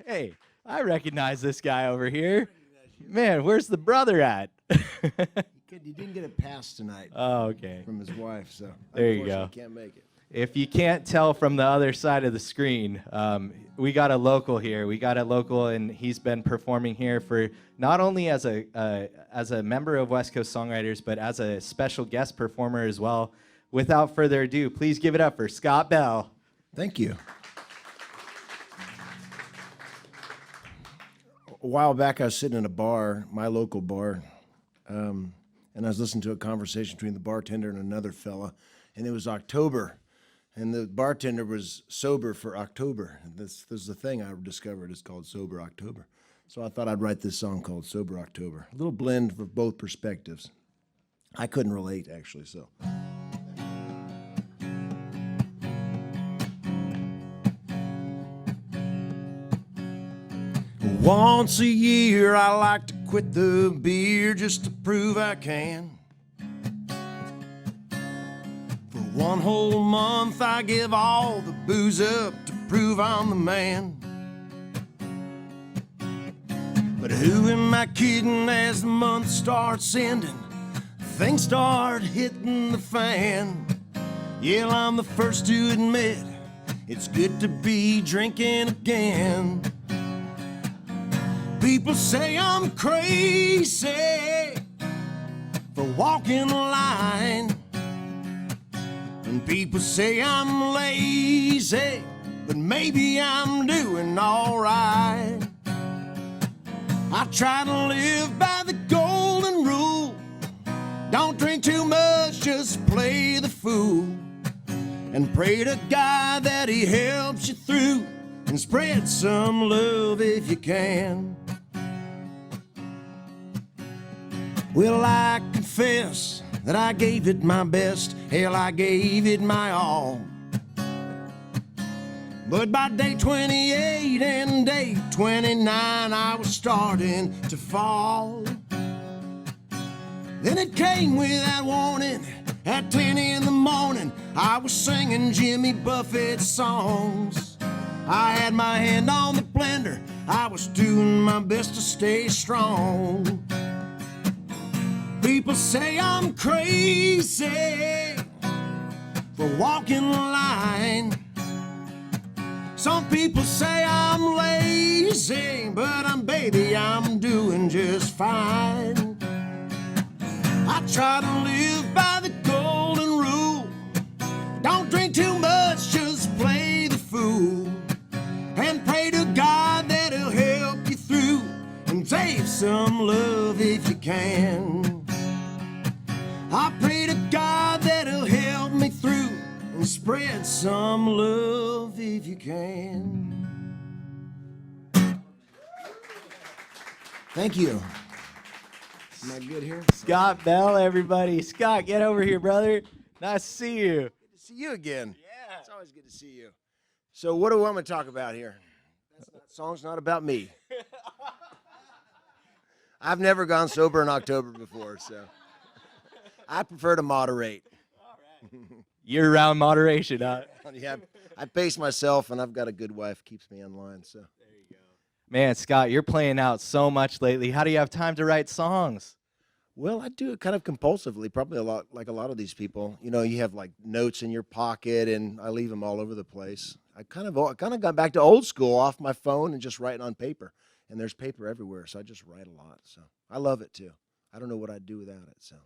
Hey, I recognize this guy over here. Man, where's the brother at? He didn't get a pass tonight Oh, okay. from his wife, so There you unfortunately go. he can't make it. If you can't tell from the other side of the screen, we got a local here. We got a local, and he's been performing here for not only as a member of West Coast Songwriters, but as a special guest performer as well. Without further ado, please give it up for Scott Bell. Thank you. A while back, I was sitting in a bar, my local bar, and I was listening to a conversation between the bartender and another fella, and it was October, and the bartender was sober for October. And this is the thing I discovered. It's called Sober October. So I thought I'd write this song called Sober October. A little blend for both perspectives. I couldn't relate, actually, so. Once a year, I like to quit the beer just to prove I can. For one whole month, I give all the booze up to prove I'm the man. But who am I kidding as the month starts ending? Things start hitting the fan. Yeah, I'm the first to admit it's good to be drinking again. People say I'm crazy for walking the line. And people say I'm lazy, but maybe I'm doing all right. I try to live by the golden rule. Don't drink too much, just play the fool. And pray to God that he helps you through. And spread some love if you can. Well, I confess that I gave it my best. Hell, I gave it my all. But by day 28 and day 29, I was starting to fall. Then it came without warning. At 10 in the morning, I was singing Jimmy Buffett's songs. I had my hand on the blender. I was doing my best to stay strong. People say I'm crazy for walking the line. Some people say I'm lazy, but I'm doing just fine. I try to live by the golden rule. Don't drink too much, just play the fool. And pray to God that he'll help you through. And save some love if you can. I pray to God that he'll help me through. And spread some love if you can. Thank you. Am I good here? Scott Bell, everybody. Scott, get over here, brother. Nice to see you. Good to see you again. Yeah. It's always good to see you. So what do I want to talk about here? That song's not about me. I've never gone sober in October before, so I prefer to moderate. Year-round moderation, huh? Yeah, I pace myself, and I've got a good wife, keeps me in line. So, Man, Scott, you're playing out so much lately. How do you have time to write songs? well, I do it kind of compulsively, probably a lot like a lot of these people. You know, you have like notes in your pocket, and I leave them all over the place. I kind of got back to old school, off my phone and just writing on paper. And there's paper everywhere, so I just write a lot. So I love it too. I don't know what I'd do without it. So,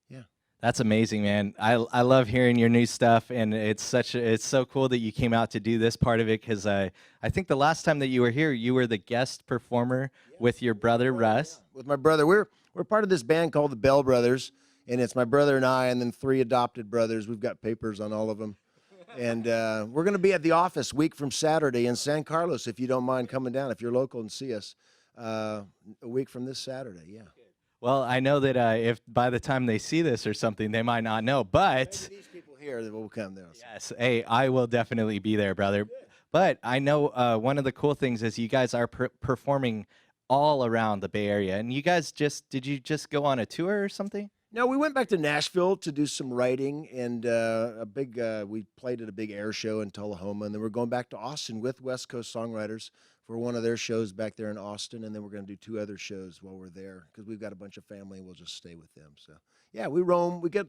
yeah. That's amazing, man. I love hearing your new stuff, and it's so cool that you came out to do this part of it, because I think the last time that you were here, you were the guest performer with your brother Russ. With my brother, we're part of this band called the Bell Brothers, and it's my brother and I, and then 3 adopted brothers. We've got papers on all of them, and we're going to be at the office week from Saturday in San Carlos. If you don't mind coming down, if you're local, and see us a week from this Saturday. Yeah. Well, I know that if by the time they see this or something, they might not know, but Maybe these people here that will come there. yes, hey, I will definitely be there, brother. But I know one of the cool things is you guys are performing all around the Bay Area, and you guys did you just go on a tour or something? No, we went back to Nashville to do some writing, and we played at a big air show in Tullahoma, and then we're going back to Austin with West Coast Songwriters for one of their shows back there in Austin, and then we're going to do 2 other shows while we're there because we've got a bunch of family and we'll just stay with them. So yeah, we roam. We get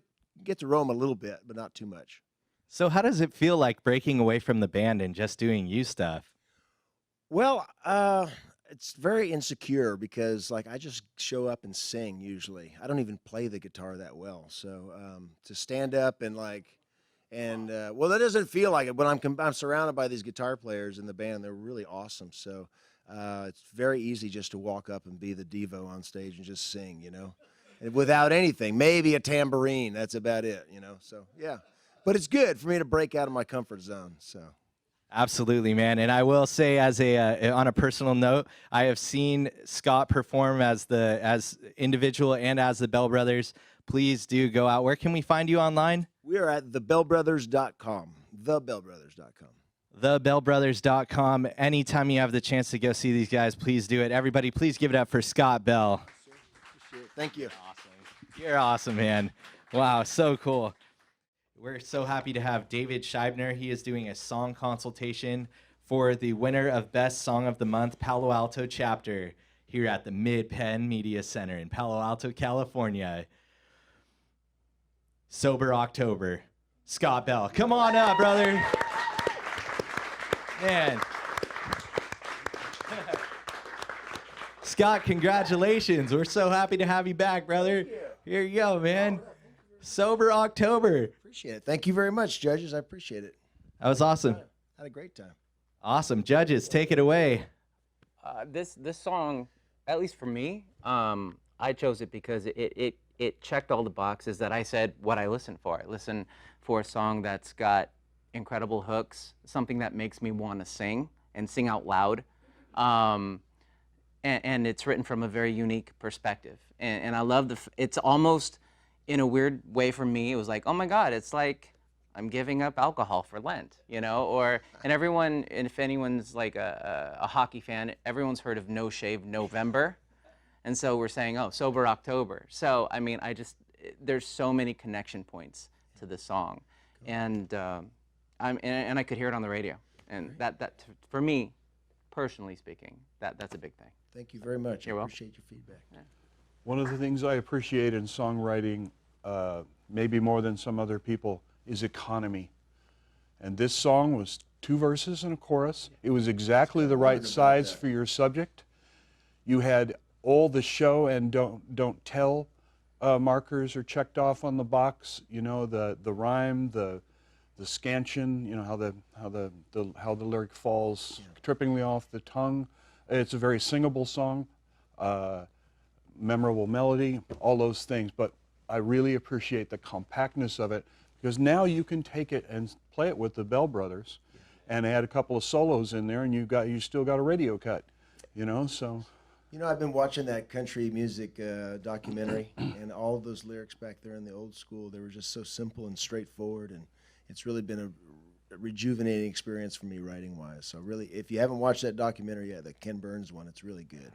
to roam a little bit, but not too much. So how does it feel like breaking away from the band and just doing you stuff? Well, it's very insecure because like I just show up and sing usually. I don't even play the guitar that well. So to stand up and well, that doesn't feel like it when I'm surrounded by these guitar players in the band. They're really awesome. So it's very easy just to walk up and be the Devo on stage and just sing, and without anything, maybe a tambourine. That's about it, So yeah, but it's good for me to break out of my comfort zone. So. Absolutely, man. And I will say, on a personal note, I have seen Scott perform as individual and as the Bell Brothers. Please do go out. Where can we find you online? We are at thebellbrothers.com. Thebellbrothers.com. Thebellbrothers.com. Anytime you have the chance to go see these guys, please do it. Everybody, please give it up for Scott Bell. Appreciate it. Thank you. Awesome. You're awesome, man. Wow, so cool. We're so happy to have David Scheibner. He is doing a song consultation for the winner of Best Song of the Month, Palo Alto chapter, here at the Mid-Penn Media Center in Palo Alto, California. Sober October. Scott Bell. Come on up, brother. Man. Scott, congratulations. We're so happy to have you back, brother. Here you go, man. Sober October. Appreciate it. Thank you very much, judges. I appreciate it. That was awesome. Had a great time. Awesome. Judges, take it away. This song, at least for me, I chose it because it checked all the boxes that I said what I listen for. I listen for a song that's got incredible hooks, something that makes me want to sing and sing out loud. And it's written from a very unique perspective. And I love it's almost, in a weird way for me, it was like, oh my God, it's like I'm giving up alcohol for Lent, and everyone, and if anyone's like a hockey fan, everyone's heard of No Shave November. And so we're saying, oh, Sober October. So, I mean, there's so many connection points to the song. Cool. And I could hear it on the radio. And that for me, personally speaking, that's a big thing. Thank you very much. You're I welcome. appreciate your feedback. Yeah. One of the things I appreciate in songwriting, maybe more than some other people, is economy. And this song was 2 verses and a chorus. It was exactly the right size for your subject. You had all the show and don't tell markers are checked off on the box. The rhyme, the scansion. How the lyric falls trippingly off the tongue. It's a very singable song. Memorable melody, all those things, but I really appreciate the compactness of it because now you can take it and play it with the Bell Brothers and add a couple of solos in there and you still got a radio cut, so. I've been watching that country music documentary and all of those lyrics back there in the old school, they were just so simple and straightforward, and it's really been a rejuvenating experience for me writing-wise. So really, if you haven't watched that documentary yet, the Ken Burns one, it's really good.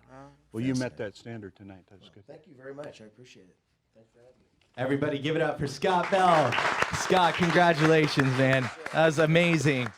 Well, you met that standard tonight. That's good. Thank you very much. I appreciate it. Thanks for having me. Everybody give it up for Scott Bell. Scott, congratulations, man. That was amazing.